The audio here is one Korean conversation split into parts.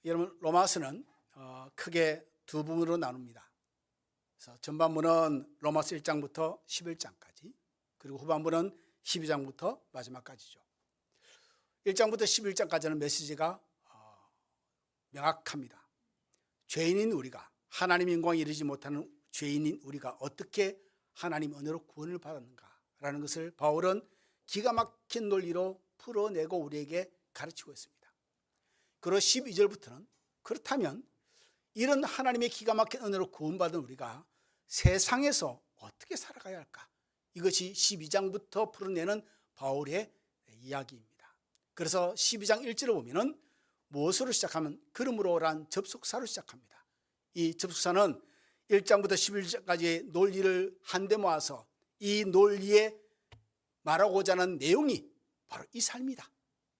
여러분, 로마서는 크게 두 부분으로 나눕니다. 그래서 전반부는 로마서 1장부터 11장까지, 그리고 후반부는 12장부터 마지막까지죠. 1장부터 11장까지는 메시지가 명확합니다. 죄인인 우리가, 하나님 영광에 이르지 못하는 죄인인 우리가 어떻게 하나님 은혜로 구원을 받았는가라는 것을 바울은 기가 막힌 논리로 풀어내고 우리에게 가르치고 있습니다. 그리고 12절부터는 그렇다면 이런 하나님의 기가 막힌 은혜로 구원받은 우리가 세상에서 어떻게 살아가야 할까? 이것이 12장부터 풀어내는 바울의 이야기입니다. 그래서 12장 1절을 보면은 무엇으로 시작하면 그러므로란 접속사로 시작합니다. 이 접속사는 1장부터 11장까지의 논리를 한데 모아서 이 논리에 말하고자 하는 내용이 바로 이 삶이다.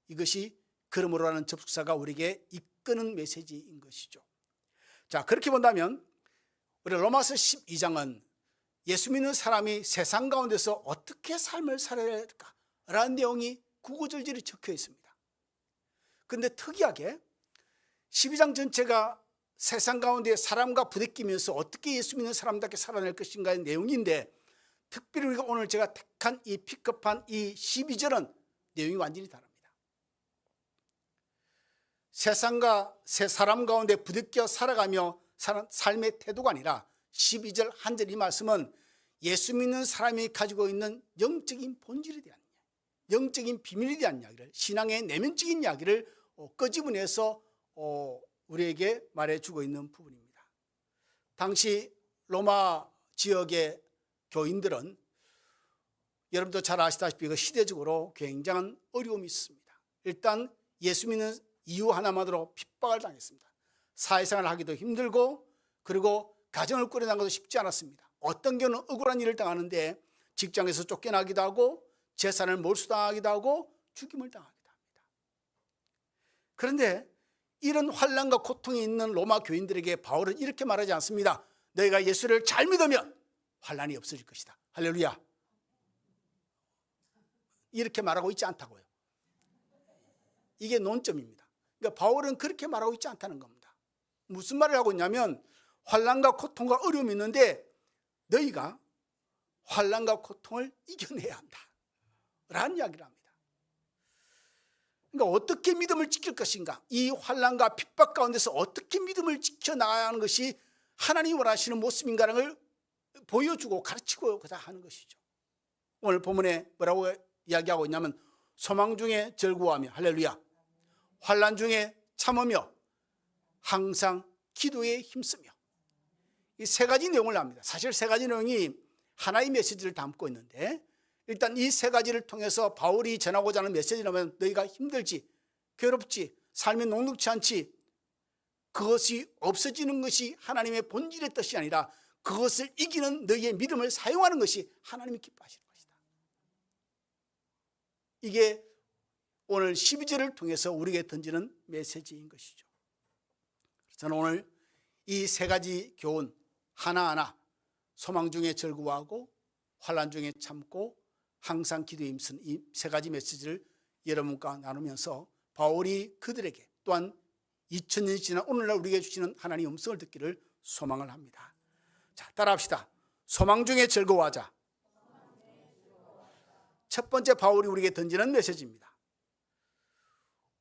이것이 그러므로라는 접속사가 우리에게 이끄는 메시지인 것이죠. 자, 그렇게 본다면 우리 로마서 12장은 예수 믿는 사람이 세상 가운데서 어떻게 삶을 살아야 할까라는 내용이 구구절절히 적혀 있습니다. 그런데 특이하게 12장 전체가 세상 가운데 사람과 부대끼면서 어떻게 예수 믿는 사람답게 살아낼 것인가의 내용인데, 특별히 우리가 오늘 제가 택한 이 픽업한 이 12절은 내용이 완전히 다릅니다. 세상과 사람 가운데 부대껴 살아가며 사는 삶의 태도가 아니라 12절 한 절 이 말씀은 예수 믿는 사람이 가지고 있는 영적인 본질에 대한, 영적인 비밀에 대한 이야기를, 신앙의 내면적인 이야기를 끄집어내서 우리에게 말해주고 있는 부분입니다. 당시 로마 지역의 교인들은 여러분도 잘 아시다시피 그 시대적으로 굉장한 어려움이 있습니다. 일단 예수 믿는 이유 하나만으로 핍박을 당했습니다. 사회생활을 하기도 힘들고, 그리고 가정을 꾸려나가는 것도 쉽지 않았습니다. 어떤 경우는 억울한 일을 당하는데 직장에서 쫓겨나기도 하고, 재산을 몰수당하기도 하고, 죽임을 당하기도 합니다. 그런데 이런 환난과 고통이 있는 로마 교인들에게 바울은 이렇게 말하지 않습니다. 너희가 예수를 잘 믿으면 환난이 없어질 것이다. 할렐루야. 이렇게 말하고 있지 않다고요. 이게 논점입니다. 그러니까 바울은 그렇게 말하고 있지 않다는 겁니다. 무슨 말을 하고 있냐면, 환난과 고통과 어려움이 있는데 너희가 환난과 고통을 이겨내야 한다 라는 이야기를 합니다. 그러니까 어떻게 믿음을 지킬 것인가, 이 환난과 핍박 가운데서 어떻게 믿음을 지켜나가야 하는 것이 하나님이 원하시는 모습인가를 걸 보여주고 가르치고 하는 것이죠. 오늘 본문에 뭐라고 이야기하고 있냐면, 소망 중에 절구하며, 할렐루야, 환난 중에 참으며 항상 기도에 힘쓰며, 이 세 가지 내용을 합니다. 사실 세 가지 내용이 하나의 메시지를 담고 있는데, 일단 이 세 가지를 통해서 바울이 전하고자 하는 메시지라면, 너희가 힘들지, 괴롭지, 삶이 녹록지 않지, 그것이 없어지는 것이 하나님의 본질의 뜻이 아니라 그것을 이기는 너희의 믿음을 사용하는 것이 하나님이 기뻐하시는 것이다. 이게 오늘 12절을 통해서 우리에게 던지는 메시지인 것이죠. 저는 오늘 이 세 가지 교훈 하나하나, 소망 중에 절구하고 환난 중에 참고 항상 기도에 힘쓴 이 세 가지 메시지를 여러분과 나누면서 바울이 그들에게 또한 2000년이 지난 오늘날 우리에게 주시는 하나님의 음성을 듣기를 소망을 합니다. 자, 따라합시다. 소망 중에 즐거워하자. 첫 번째 바울이 우리에게 던지는 메시지입니다.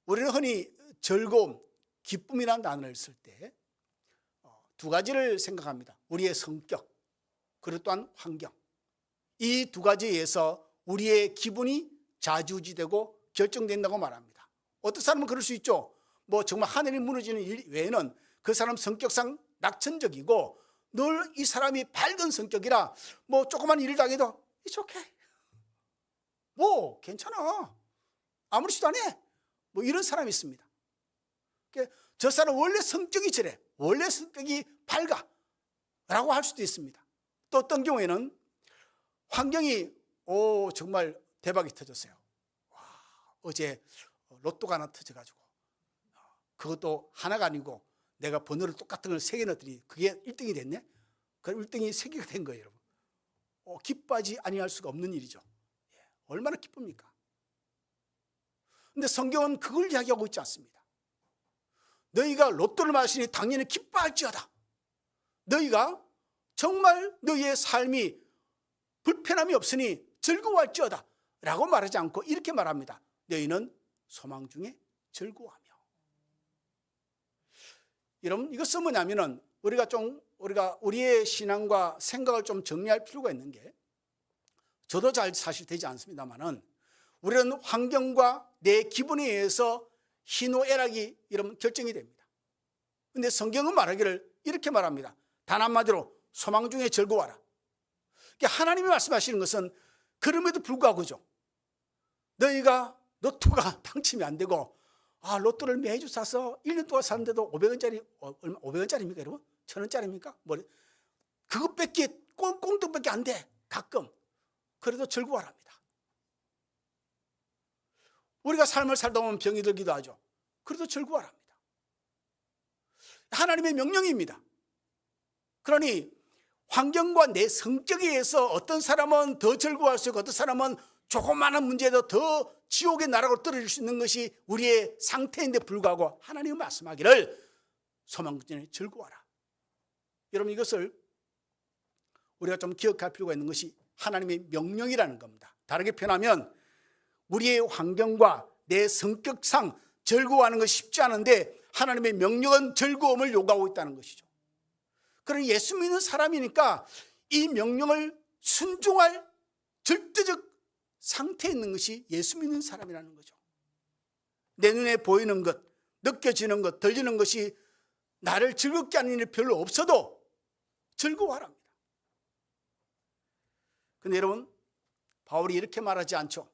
우리는 흔히 즐거움, 기쁨이라는 단어를 쓸 때 두 가지를 생각합니다. 우리의 성격, 그리고 또한 환경. 이 두 가지에 의해서 우리의 기분이 좌지우지되고 결정된다고 말합니다. 어떤 사람은 그럴 수 있죠. 뭐 정말 하늘이 무너지는 일 외에는 그 사람 성격상 낙천적이고 늘 이 사람이 밝은 성격이라 뭐 조그만 일을 당해도 It's okay, 뭐 괜찮아, 아무렇지도 않아, 뭐 이런 사람이 있습니다. 저 사람 원래 성격이 저래, 원래 성격이 밝아 라고 할 수도 있습니다. 또 어떤 경우에는 환경이 정말 대박이 터졌어요. 와, 어제 로또가 하나 터져가지고, 그것도 하나가 아니고 내가 번호를 똑같은 걸 3개 넣었더니 그게 1등이 됐네. 그럼 1등이 3개가 된 거예요, 여러분. 기뻐하지 아니할 수가 없는 일이죠. 얼마나 기쁩니까? 그런데 성경은 그걸 이야기하고 있지 않습니다. 너희가 로또를 마시니 당연히 기뻐할지어다. 너희가 정말 너희의 삶이 불편함이 없으니 즐거워할지어다 라고 말하지 않고 이렇게 말합니다. 너희는 소망 중에 즐거워하며. 여러분, 이것은 뭐냐면은 우리가 우리의 신앙과 생각을 좀 정리할 필요가 있는 게, 저도 잘 사실 되지 않습니다만은 우리는 환경과 내 기분에 의해서 희노애락이 이런 결정이 됩니다. 그런데 성경은 말하기를 이렇게 말합니다. 단 한마디로 소망 중에 즐거워하라. 그러니까 하나님이 말씀하시는 것은 그럼에도 불구하고죠, 너희가 로또가 당첨이 안 되고 로또를 매주 사서 1년 동안 사는데도 500원짜리, 500원짜리입니까 여러분? 1000원짜리입니까? 그것밖에, 꽁돈밖에 안 돼. 가끔. 그래도 즐거워합니다. 우리가 삶을 살다 보면 병이 들기도 하죠. 그래도 즐거워합니다. 하나님의 명령입니다. 그러니 환경과 내 성격에 의해서 어떤 사람은 더 즐거워할 수 있고 어떤 사람은 조그마한 문제에도 더 지옥의 나락으로 떨어질 수 있는 것이 우리의 상태인데 불구하고 하나님은 말씀하기를 소망 중에 즐거워하라. 여러분, 이것을 우리가 좀 기억할 필요가 있는 것이 하나님의 명령이라는 겁니다. 다르게 표현하면 우리의 환경과 내 성격상 즐거워하는 것이 쉽지 않은데 하나님의 명령은 즐거움을 요구하고 있다는 것이죠. 그러니 예수 믿는 사람이니까 이 명령을 순종할 절대적 상태에 있는 것이 예수 믿는 사람이라는 거죠. 내 눈에 보이는 것, 느껴지는 것, 들리는 것이 나를 즐겁게 하는 일이 별로 없어도 즐거워하랍니다. 그런데 여러분, 바울이 이렇게 말하지 않죠.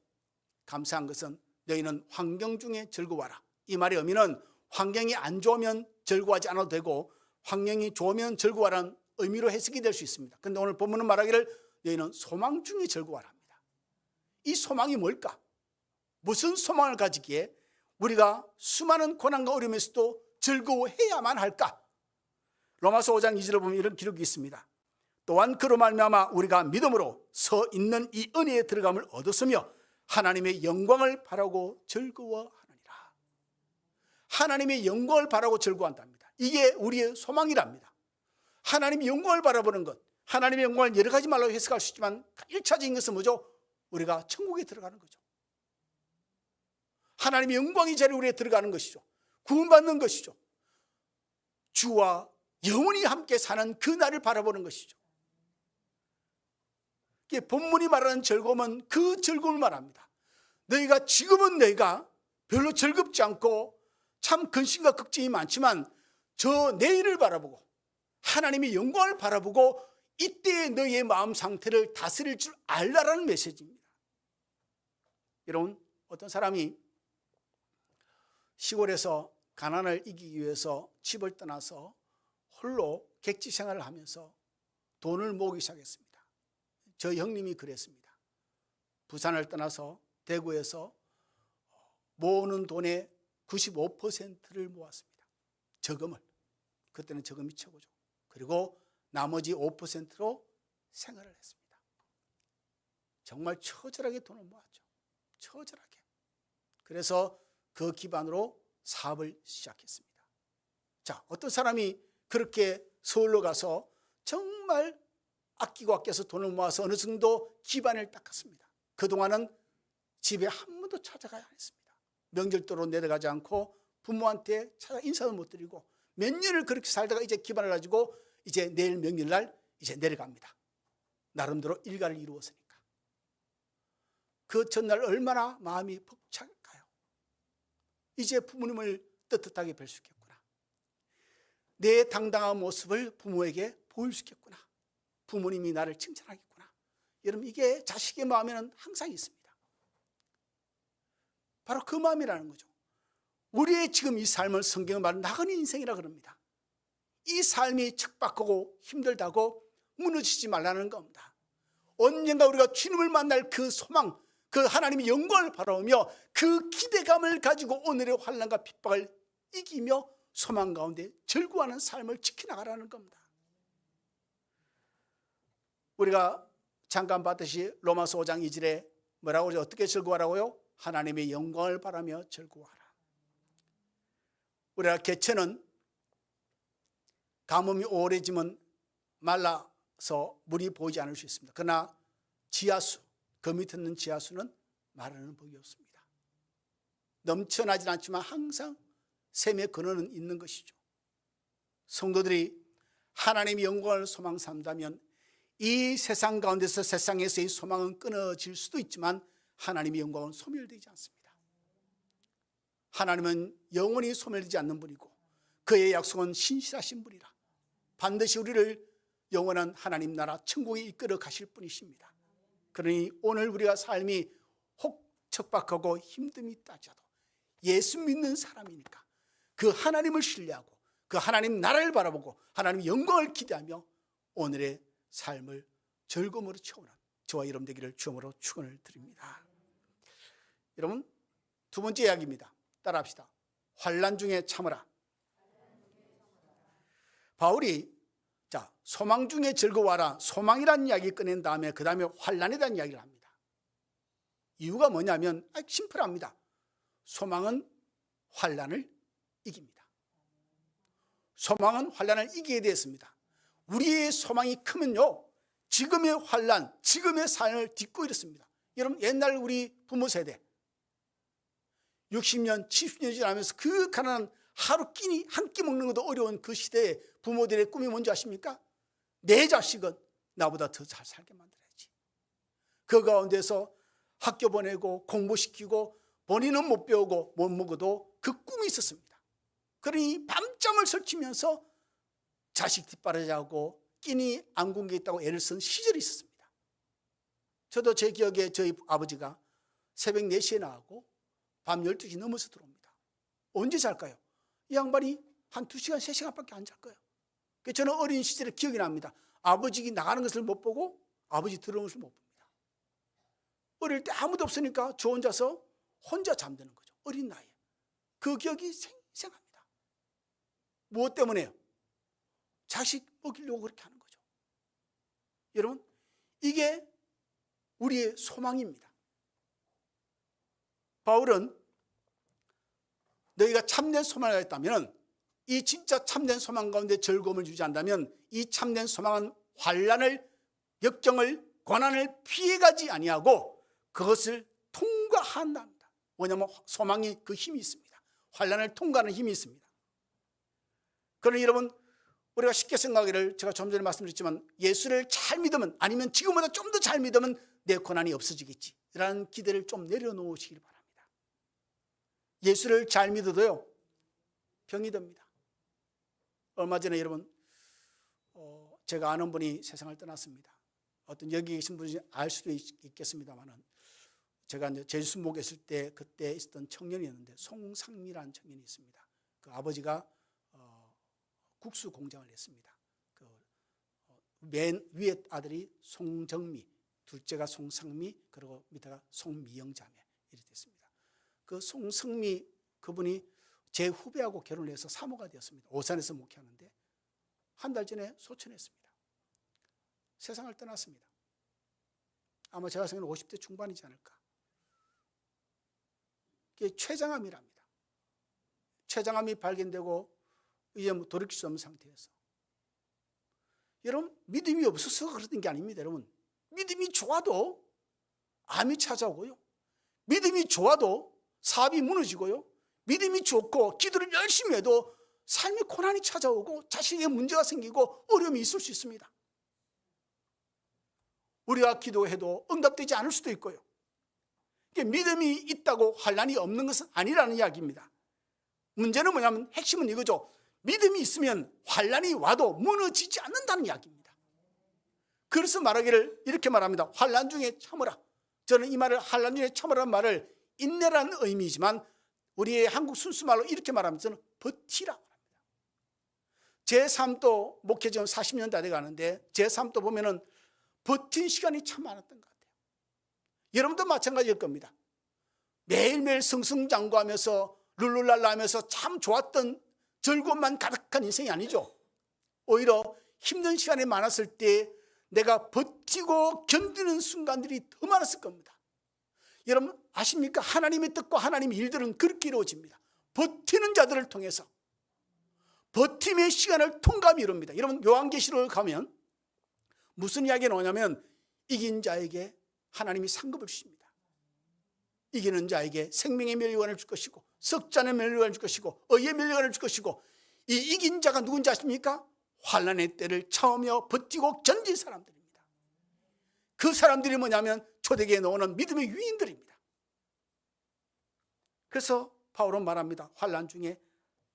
감사한 것은 너희는 환경 중에 즐거워하라. 이 말의 의미는 환경이 안 좋으면 즐거워하지 않아도 되고 환경이 좋으면 즐거워하라는 의미로 해석이 될 수 있습니다. 그런데 오늘 본문은 말하기를 너희는 소망 중에 즐거워하라. 이 소망이 뭘까? 무슨 소망을 가지기에 우리가 수많은 고난과 어려움에서도 즐거워해야만 할까? 로마서 5장 2절을 보면 이런 기록이 있습니다. 또한 그로 말미암아 우리가 믿음으로 서 있는 이 은혜에 들어감을 얻었으며 하나님의 영광을 바라고 즐거워하느니라. 하나님의 영광을 바라고 즐거워한답니다. 이게 우리의 소망이랍니다. 하나님의 영광을 바라보는 것, 하나님의 영광을 여러 가지 말로 해석할 수 있지만 1차적인 것은 뭐죠? 우리가 천국에 들어가는 거죠. 하나님의 영광이 자리 우리에 들어가는 것이죠. 구원받는 것이죠. 주와 영원히 함께 사는 그 날을 바라보는 것이죠. 본문이 말하는 즐거움은 그 즐거움을 말합니다. 너희가 지금은 너희가 별로 즐겁지 않고 참 근심과 걱정이 많지만 저 내일을 바라보고 하나님의 영광을 바라보고 이때의 너희의 마음 상태를 다스릴 줄 알라라는 메시지입니다. 여러분, 어떤 사람이 시골에서 가난을 이기기 위해서 집을 떠나서 홀로 객지 생활을 하면서 돈을 모으기 시작했습니다. 저 형님이 그랬습니다. 부산을 떠나서 대구에서 모으는 돈의 95%를 모았습니다. 저금을. 그때는 저금이 최고죠. 그리고 나머지 5%로 생활을 했습니다. 정말 처절하게 돈을 모았죠. 처절하게. 그래서 그 기반으로 사업을 시작했습니다. 자, 어떤 사람이 그렇게 서울로 가서 정말 아끼고 아껴서 돈을 모아서 어느 정도 기반을 닦았습니다. 그동안은 집에 한 번도 찾아가야 했습니다. 명절도로 내려가지 않고 부모한테 찾아 인사도 못 드리고 몇 년을 그렇게 살다가 이제 기반을 가지고 이제 내일 명절날 이제 내려갑니다. 나름대로 일가를 이루었으니까. 그 전날 얼마나 마음이 벅찰까요? 이제 부모님을 떳떳하게 뵐 수 있겠구나. 내 당당한 모습을 부모에게 보일 수 있겠구나. 부모님이 나를 칭찬하겠구나. 여러분, 이게 자식의 마음에는 항상 있습니다. 바로 그 마음이라는 거죠. 우리의 지금 이 삶을 성경은 말하는 나그네 인생이라 그럽니다. 이 삶이 척박하고 힘들다고 무너지지 말라는 겁니다. 언젠가 우리가 주님을 만날 그 소망, 그 하나님의 영광을 바라보며 그 기대감을 가지고 오늘의 환난과 핍박을 이기며 소망 가운데 즐거워하는 삶을 지켜나가라는 겁니다. 우리가 잠깐 봤듯이 로마서 5장 2절에 뭐라고 그러죠? 어떻게 즐거워하라고요? 하나님의 영광을 바라며 즐거워하라. 우리가 개천은 가뭄이 오래지면 말라서 물이 보이지 않을 수 있습니다. 그러나 지하수, 그 밑에 있는 지하수는 마르는 법이 없습니다. 넘쳐나진 않지만 항상 샘의 근원은 있는 것이죠. 성도들이 하나님의 영광을 소망 삼다면 이 세상 가운데서 세상에서의 소망은 끊어질 수도 있지만 하나님의 영광은 소멸되지 않습니다. 하나님은 영원히 소멸되지 않는 분이고 그의 약속은 신실하신 분이라 반드시 우리를 영원한 하나님 나라 천국에 이끌어 가실 분이십니다. 그러니 오늘 우리가 삶이 혹 척박하고 힘듦이 따져도 예수 믿는 사람이니까 그 하나님을 신뢰하고 그 하나님 나라를 바라보고 하나님의 영광을 기대하며 오늘의 삶을 즐거움으로 채우는 저와 여러분 되기를 주님으로 축원을 드립니다. 여러분, 두 번째 이야기입니다. 따라합시다. 환난 중에 참으라. 바울이 소망 중에 즐거워하라, 소망이라는 이야기 꺼낸 다음에 그 다음에 환난에 대한 이야기를 합니다. 이유가 뭐냐면 심플합니다. 소망은 환난을 이깁니다. 소망은 환난을 이기게 되었습니다. 우리의 소망이 크면요, 지금의 환난, 지금의 삶을 딛고 이렇습니다. 여러분, 옛날 우리 부모 세대 60년, 70년이 지나면서 그 가난한 하루 끼니 한 끼 먹는 것도 어려운 그 시대에 부모들의 꿈이 뭔지 아십니까? 내 자식은 나보다 더 잘 살게 만들어야지. 그 가운데서 학교 보내고 공부시키고 본인은 못 배우고 못 먹어도 그 꿈이 있었습니다. 그러니 밤잠을 설치면서 자식 뒷바라지하고 끼니 안 굶게 있다고 애를 쓴 시절이 있었습니다. 저도 제 기억에 저희 아버지가 새벽 4시에 나가고 밤 12시 넘어서 들어옵니다. 언제 잘까요? 이 양반이 한 2시간, 3시간밖에 안 잘 거예요. 저는 어린 시절에 기억이 납니다. 아버지 나가는 것을 못 보고 아버지 들어오는 것을 못 봅니다. 어릴 때 아무도 없으니까 저 혼자서 혼자 잠드는 거죠. 어린 나이에. 그 기억이 생생합니다. 무엇 때문에요? 자식 먹이려고 그렇게 하는 거죠. 여러분, 이게 우리의 소망입니다. 바울은 너희가 참된 소망을 가졌다면, 이 진짜 참된 소망 가운데 즐거움을 주지 않다면 이 참된 소망은 환난을, 역경을, 고난을 피해가지 아니하고 그것을 통과한답니다. 왜냐하면 소망이 그 힘이 있습니다. 환난을 통과하는 힘이 있습니다. 그러나 여러분, 우리가 쉽게 생각하기를, 제가 좀 전에 말씀드렸지만 예수를 잘 믿으면, 아니면 지금보다 좀 더 잘 믿으면 내 고난이 없어지겠지 라는 기대를 좀 내려놓으시길 바랍니다. 예수를 잘 믿어도요, 병이 듭니다. 얼마 전에 여러분, 제가 아는 분이 세상을 떠났습니다. 어떤 여기 계신 분이 알 수도 있겠습니다만, 제가 이제 제주 순복에 있을 때 그때 있었던 청년이었는데 송상미라는 청년이 있습니다. 그 아버지가 국수 공장을 했습니다. 그 맨 위에 아들이 송정미, 둘째가 송상미, 그리고 밑에가 송미영 자매 이렇게 됐습니다. 그 송성미 그분이 제 후배하고 결혼을 해서 사모가 되었습니다. 오산에서 목회하는데 한 달 전에 소천했습니다. 세상을 떠났습니다. 아마 제가 생각하는 50대 중반이지 않을까. 그게 췌장암이랍니다. 췌장암이 발견되고 이제 돌이킬 수 없는 상태에서, 여러분, 믿음이 없어서 그랬던 게 아닙니다. 여러분, 믿음이 좋아도 암이 찾아오고요, 믿음이 좋아도 사업이 무너지고요, 믿음이 좋고 기도를 열심히 해도 삶의 고난이 찾아오고 자식에게 문제가 생기고 어려움이 있을 수 있습니다. 우리가 기도해도 응답되지 않을 수도 있고요. 믿음이 있다고 환난이 없는 것은 아니라는 이야기입니다. 문제는 뭐냐면, 핵심은 이거죠. 믿음이 있으면 환난이 와도 무너지지 않는다는 이야기입니다. 그래서 말하기를 이렇게 말합니다. 환난 중에 참으라. 저는 이 말을, 환난 중에 참으라는 말을 인내라는 의미이지만 우리의 한국 순수말로 이렇게 말하면 저는 버티라 말합니다. 제 삶도 목회 지금 40년 다 돼가는데 제 삶도 보면은 버틴 시간이 참 많았던 것 같아요. 여러분도 마찬가지일 겁니다. 매일매일 승승장구하면서 룰루랄라 하면서 참 좋았던 즐거움만 가득한 인생이 아니죠. 오히려 힘든 시간이 많았을 때 내가 버티고 견디는 순간들이 더 많았을 겁니다. 여러분 아십니까? 하나님의 뜻과 하나님의 일들은 그렇게 이루어집니다. 버티는 자들을 통해서. 버팀의 시간을 통감이 이룹니다. 여러분 요한계시록을 가면 무슨 이야기가 나오냐면 이긴 자에게 하나님이 상급을 주십니다. 이기는 자에게 생명의 멸류관을 줄 것이고 석잔의 멸류관을 줄 것이고 의의 멸류관을 줄 것이고, 이 이긴 자가 누군지 아십니까? 환난의 때를 참으며 버티고 견딘 사람들입니다. 그 사람들이 뭐냐면 초대교회에 나오는 믿음의 유인들입니다. 그래서 바울은 말합니다. 환난 중에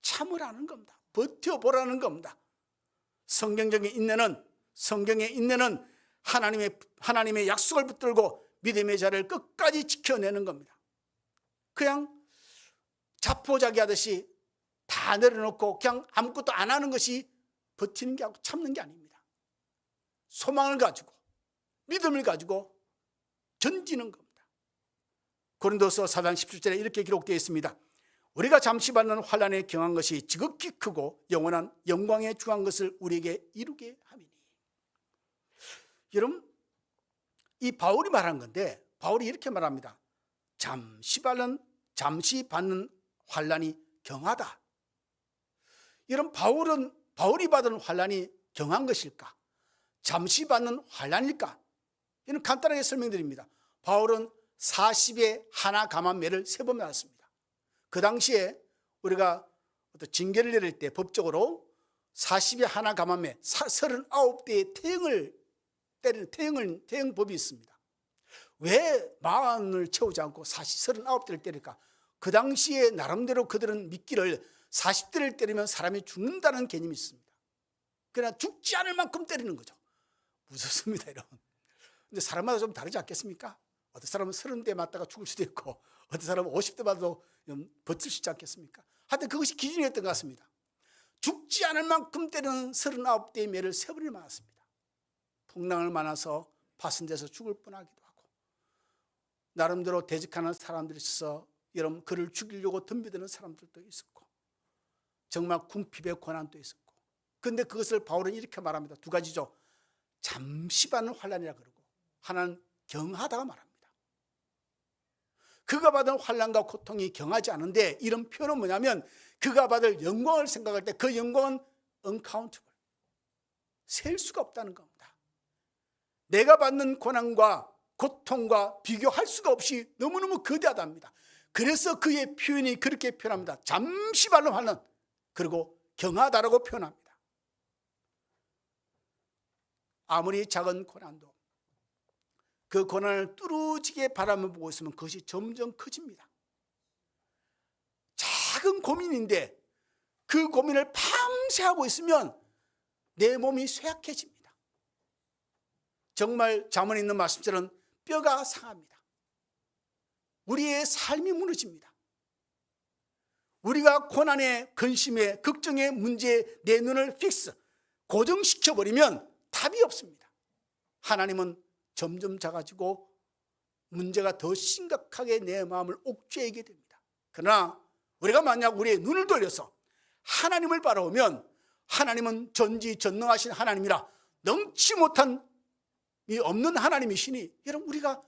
참으라는 겁니다. 버텨보라는 겁니다. 성경에 있는 하나님의 약속을 붙들고 믿음의 자를 끝까지 지켜내는 겁니다. 그냥 자포자기 하듯이 다 내려놓고 그냥 아무것도 안 하는 것이 버티는 게 아니고 참는 게 아닙니다. 소망을 가지고 믿음을 가지고 견디는 겁니다. 고린도서 4장 17절에 이렇게 기록되어 있습니다. 우리가 잠시 받는 환난에 경한 것이 지극히 크고 영원한 영광에 중한 것을 우리에게 이루게 함이니. 여러분, 이 바울이 말한 건데 바울이 이렇게 말합니다. 잠시 받는 환난이 경하다. 여러분, 바울이 받은 환난이 경한 것일까? 잠시 받는 환난일까? 이는 간단하게 설명드립니다. 바울은 40의 하나 감한매를 3번 맞았습니다. 그 당시에 우리가 어떤 징계를 내릴 때 법적으로 40의 하나 감한매 39대의 태형을 때리는 태형법이 있습니다. 왜 40을 채우지 않고 39대를 때릴까? 그 당시에 나름대로 그들은 믿기를 40대를 때리면 사람이 죽는다는 개념이 있습니다. 그러나 죽지 않을 만큼 때리는 거죠. 무섭습니다, 여러분. 근데 사람마다 좀 다르지 않겠습니까? 어떤 사람은 30대 맞다가 죽을 수도 있고 어떤 사람은 50대 맞아도 버틸 수 있지 않겠습니까? 하여튼 그것이 기준이었던 것 같습니다. 죽지 않을 만큼 때리는 39대의 매를 3번을 맞았습니다. 풍랑을 만나서 파손돼서 죽을 뻔하기도 하고, 나름대로 대적하는 사람들이 있어서 여러분 그를 죽이려고 덤비드는 사람들도 있었고, 정말 궁핍의 고난도 있었고. 그런데 그것을 바울은 이렇게 말합니다. 2가지죠. 잠시 받는 환난이라 그러고 하나는 경하다가 말합니다. 그가 받은 환난과 고통이 경하지 않은데, 이런 표현은 뭐냐면 그가 받을 영광을 생각할 때 그 영광은 uncountable, 셀 수가 없다는 겁니다. 내가 받는 고난과 고통과 비교할 수가 없이 너무너무 거대하답니다. 그래서 그의 표현이 그렇게 표현합니다. 잠시 받는 환난, 그리고 경하다라고 표현합니다. 아무리 작은 고난도 그 고난을 뚫어지게 바라만 보고 있으면 그것이 점점 커집니다. 작은 고민인데 그 고민을 밤새 하고 있으면 내 몸이 쇠약해집니다. 정말 잠언에 있는 말씀처럼 뼈가 상합니다. 우리의 삶이 무너집니다. 우리가 고난의 근심에 걱정의 문제에 내 눈을 고정시켜버리면 답이 없습니다. 하나님은 점점 작아지고 문제가 더 심각하게 내 마음을 옥죄게 됩니다. 그러나 우리가 만약 우리의 눈을 돌려서 하나님을 바라보면 하나님은 전지전능하신 하나님이라 능치 못한 이 없는 하나님이시니, 여러분 우리가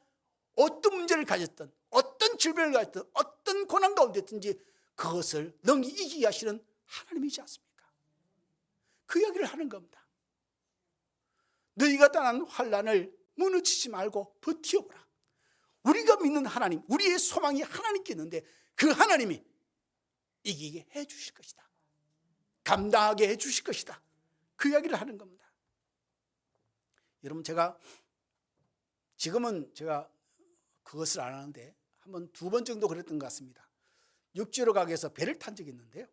어떤 문제를 가졌든 어떤 질병을 가졌든 어떤 고난 가운데 있든지 그것을 능히 이기게 하시는 하나님이지 않습니까? 그 이야기를 하는 겁니다. 너희가 당한 환난을 무너지지 말고 버텨보라. 우리가 믿는 하나님, 우리의 소망이 하나님께 있는데 그 하나님이 이기게 해 주실 것이다. 감당하게 해 주실 것이다. 그 이야기를 하는 겁니다. 여러분, 지금은 제가 그것을 안 하는데 한번 2번 정도 그랬던 것 같습니다. 육지로 가기 위해서 배를 탄 적이 있는데요.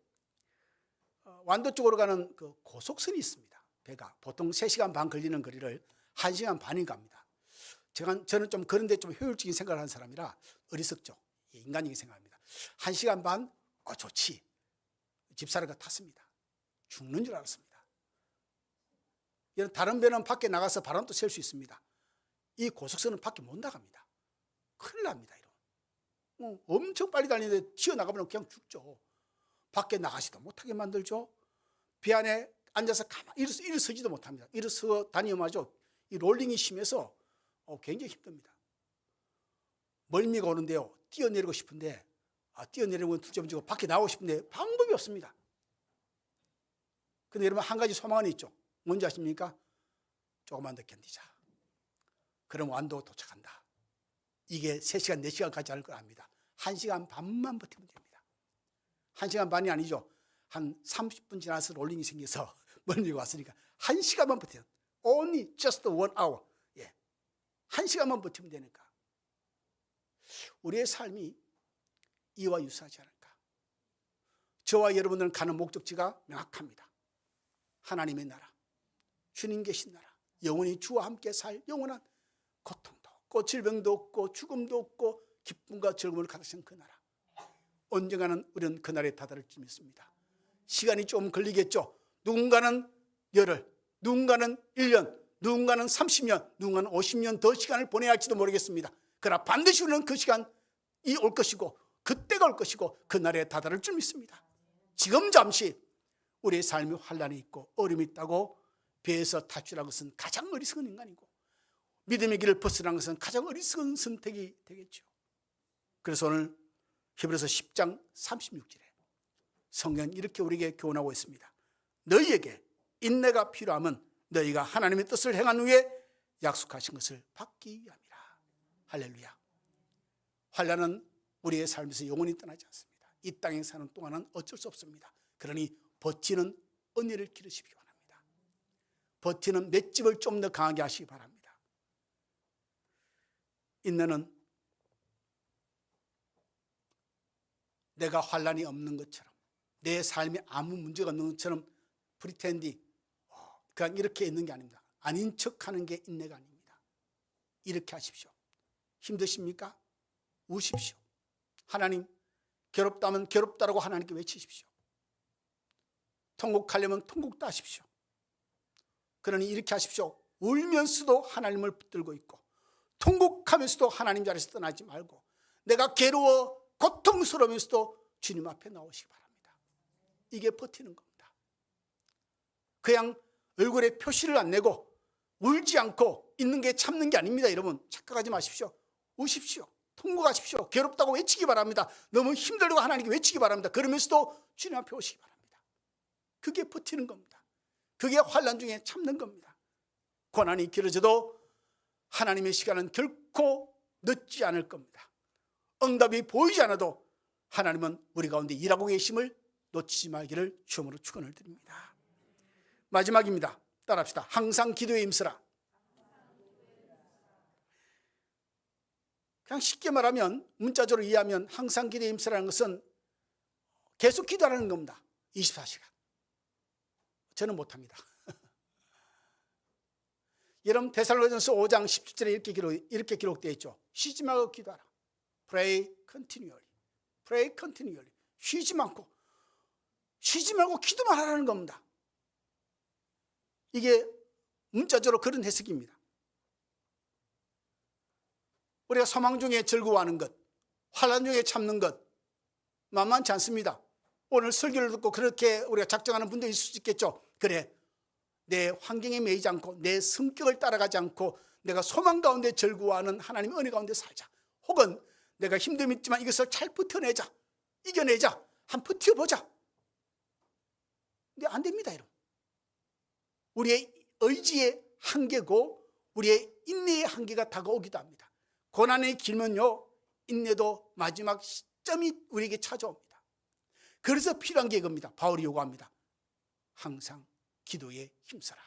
완도 쪽으로 가는 그 고속선이 있습니다. 배가 보통 3시간 반 걸리는 거리를 1시간 반이 갑니다. 저는 좀 그런데 좀 효율적인 생각을 하는 사람이라 어리석죠. 인간적인 생각합니다. 1시간 반, 좋지. 집사람과 탔습니다. 죽는 줄 알았습니다. 다른 배는 밖에 나가서 바람도 쐴 수 있습니다. 이 고속선은 밖에 못 나갑니다. 큰일 납니다. 엄청 빨리 달리는데 튀어나가면 그냥 죽죠. 밖에 나가지도 못하게 만들죠. 배 안에 앉아서 가만히 일어서지도 못합니다. 일어서 다니면마저 이 롤링이 심해서 굉장히 힘듭니다. 멀미가 오는데요. 뛰어내리고 싶은데 뛰어내리고 둘째 문제고 밖에 나오고 싶은데 방법이 없습니다. 근데 여러분 한 가지 소망은 있죠. 뭔지 아십니까? 조금만 더 견디자. 그럼 완도 도착한다. 이게 3시간, 4시간 가지 않을 걸 압니다. 1시간 반만 버티면 됩니다. 1시간 반이 아니죠. 한 30분 지나서 롤링이 생겨서 멀리 왔으니까 1시간만 버티면, only just 1 hour. 예. 1시간만 버티면 되니까. 우리의 삶이 이와 유사하지 않을까. 저와 여러분들은 가는 목적지가 명확합니다. 하나님의 나라, 주님 계신 나라, 영원히 주와 함께 살 영원한 고통도 없고 질병도 없고 죽음도 없고 기쁨과 즐거움을 가득한 그 나라. 언젠가는 우리는 그 나라에 다다를 줄 믿습니다. 시간이 좀 걸리겠죠. 누군가는 열흘, 누군가는 1년, 누군가는 30년, 누군가는 50년 더 시간을 보내야 할지도 모르겠습니다. 그러나 반드시 우리는 그 시간이 올 것이고 그때가 올 것이고 그 나라에 다다를 줄 믿습니다. 지금 잠시 우리의 삶이 환란이 있고 어려움이 있다고 배에서 탈출한 것은 가장 어리석은 인간이고 믿음의 길을 벗어난 것은 가장 어리석은 선택이 되겠죠. 그래서 오늘 히브리서 10장 36절에 성경은 이렇게 우리에게 교훈하고 있습니다. 너희에게 인내가 필요하면 너희가 하나님의 뜻을 행한 후에 약속하신 것을 받기 위함이라. 할렐루야. 환난은 우리의 삶에서 영원히 떠나지 않습니다. 이 땅에 사는 동안은 어쩔 수 없습니다. 그러니 버티는 은혜를 기르시기 바랍니다. 버티는 맷집을 좀 더 강하게 하시기 바랍니다. 인내는 내가 환난이 없는 것처럼, 내 삶에 아무 문제가 없는 것처럼 프리텐디, 그냥 이렇게 있는 게 아닙니다. 아닌 척하는 게 인내가 아닙니다. 이렇게 하십시오. 힘드십니까? 우십시오. 하나님, 괴롭다면 괴롭다라고 하나님께 외치십시오. 통곡하려면 통곡도 하십시오. 그러니 이렇게 하십시오. 울면서도 하나님을 붙들고 있고 통곡하면서도 하나님 자리에서 떠나지 말고 내가 괴로워 고통스러우면서도 주님 앞에 나오시기 바랍니다. 이게 버티는 겁니다. 그냥 얼굴에 표시를 안 내고 울지 않고 있는 게 참는 게 아닙니다. 여러분 착각하지 마십시오. 우십시오. 통곡하십시오. 괴롭다고 외치기 바랍니다. 너무 힘들다고 하나님께 외치기 바랍니다. 그러면서도 주님 앞에 오시기 바랍니다. 그게 버티는 겁니다. 그게 환난 중에 참는 겁니다. 고난이 길어져도 하나님의 시간은 결코 늦지 않을 겁니다. 응답이 보이지 않아도 하나님은 우리 가운데 일하고 계심을 놓치지 말기를 주음으로 축원을 드립니다. 마지막입니다. 따라합시다. 항상 기도에 힘쓰라. 그냥 쉽게 말하면, 문자적으로 이해하면 항상 기도에 힘쓰라는 것은 계속 기도하는 겁니다. 24시간. 저는 못합니다. 여러분 데살로니가전서 5장 17절에 이렇게 기록되어 있죠. 쉬지 말고 기도하라. Pray continually. Pray continually. 쉬지 말고 기도만 하라는 겁니다. 이게 문자적으로 그런 해석입니다. 우리가 소망 중에 즐거워하는 것, 환난 중에 참는 것 만만치 않습니다. 오늘 설교를 듣고 그렇게 우리가 작정하는 분도 있을 수 있겠죠. 그래, 내 환경에 매이지 않고 내 성격을 따라가지 않고 내가 소망 가운데 즐거워하는 하나님의 은혜 가운데 살자. 혹은 내가 힘듦이 있지만 이것을 잘 버텨내자, 이겨내자, 한번 버텨보자. 근데 안 됩니다, 여러분. 우리의 의지의 한계고 우리의 인내의 한계가 다가오기도 합니다. 고난이 길면요, 인내도 마지막 시점이 우리에게 찾아옵니다. 그래서 필요한 게 이겁니다. 바울이 요구합니다. 항상 기도에 힘써라.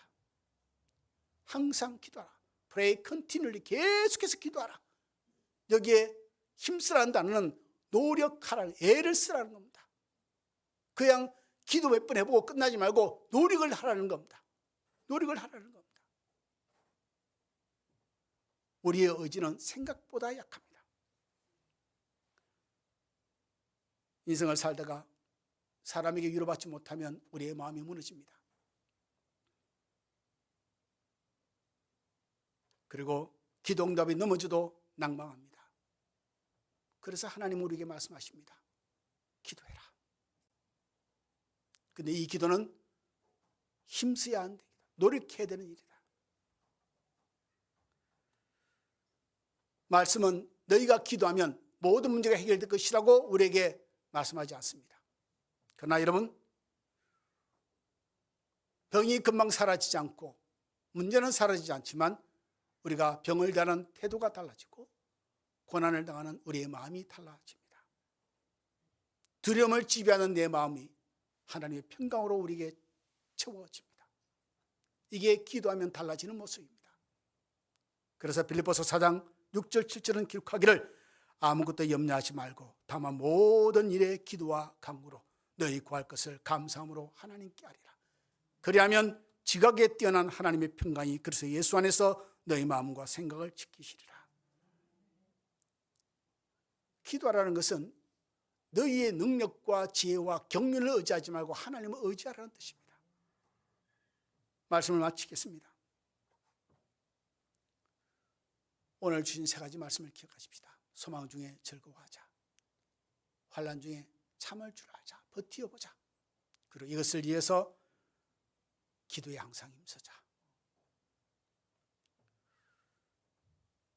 항상 기도하라. Pray continually. 계속해서 기도하라. 여기에 힘쓰라는 단어는 노력하라는, 애를 쓰라는 겁니다. 그냥 기도 몇 번 해보고 끝나지 말고 노력을 하라는 겁니다. 노력을 하라는 겁니다. 우리의 의지는 생각보다 약합니다. 인생을 살다가 사람에게 위로받지 못하면 우리의 마음이 무너집니다. 그리고 기도응답이 넘어져도 낭망합니다. 그래서 하나님은 우리에게 말씀하십니다. 기도해라. 근데 이 기도는 힘써야 한다. 노력해야 되는 일이다. 말씀은 너희가 기도하면 모든 문제가 해결될 것이라고 우리에게 말씀하지 않습니다. 그러나 여러분, 병이 금방 사라지지 않고 문제는 사라지지 않지만 우리가 병을 대하는 태도가 달라지고 고난을 당하는 우리의 마음이 달라집니다. 두려움을 지배하는 내 마음이 하나님의 평강으로 우리에게 채워집니다. 이게 기도하면 달라지는 모습입니다. 그래서 빌립보서 4장 6절 7절은 기록하기를 아무것도 염려하지 말고 다만 모든 일에 기도와 간구로 너희 구할 것을 감사함으로 하나님께 하리라. 그리하면 지각에 뛰어난 하나님의 평강이 그래서 예수 안에서 너희 마음과 생각을 지키시리라. 기도하라는 것은 너희의 능력과 지혜와 경륜을 의지하지 말고 하나님을 의지하라는 뜻입니다. 말씀을 마치겠습니다. 오늘 주신 세 가지 말씀을 기억하십시다. 소망 중에 즐거워하자. 환난 중에 참을 줄 알자. 버티어보자. 그리고 이것을 위해서 기도에 항상 힘서자.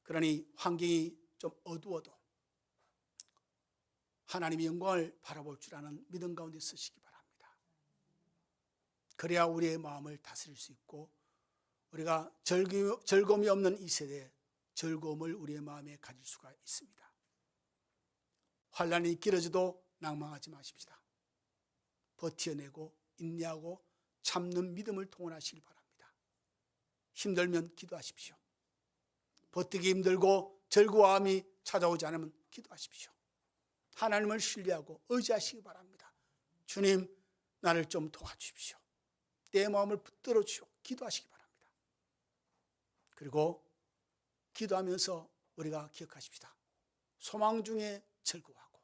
그러니 환경이 좀 어두워도 하나님의 영광을 바라볼 줄 아는 믿음 가운데 서시기 바랍니다. 그래야 우리의 마음을 다스릴 수 있고 우리가 즐거움이 없는 이 세대에 즐거움을 우리의 마음에 가질 수가 있습니다. 환난이 길어져도 낭망하지 마십시다. 버텨내고 인내하고 참는 믿음을 동원하시기 바랍니다. 힘들면 기도하십시오. 버티기 힘들고 즐거움이 찾아오지 않으면 기도하십시오. 하나님을 신뢰하고 의지하시기 바랍니다. 주님, 나를 좀 도와주십시오. 내 마음을 붙들어 주시오. 기도하시기 바랍니다. 그리고 기도하면서 우리가 기억하십시다. 소망 중에 즐거워하고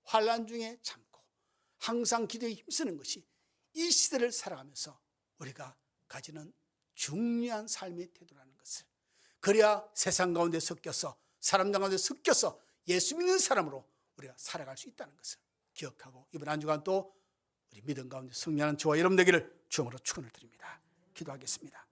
환난 중에 참고 항상 기도에 힘쓰는 것이 이 시대를 살아가면서 우리가 가지는 중요한 삶의 태도라는 것을, 그래야 세상 가운데 섞여서 사람 가운데 섞여서 예수 믿는 사람으로 우리가 살아갈 수 있다는 것을 기억하고 이번 한 주간 또 우리 믿음 가운데 승리하는 저와 여러분 되기를 주님으로 축원을 드립니다. 기도하겠습니다.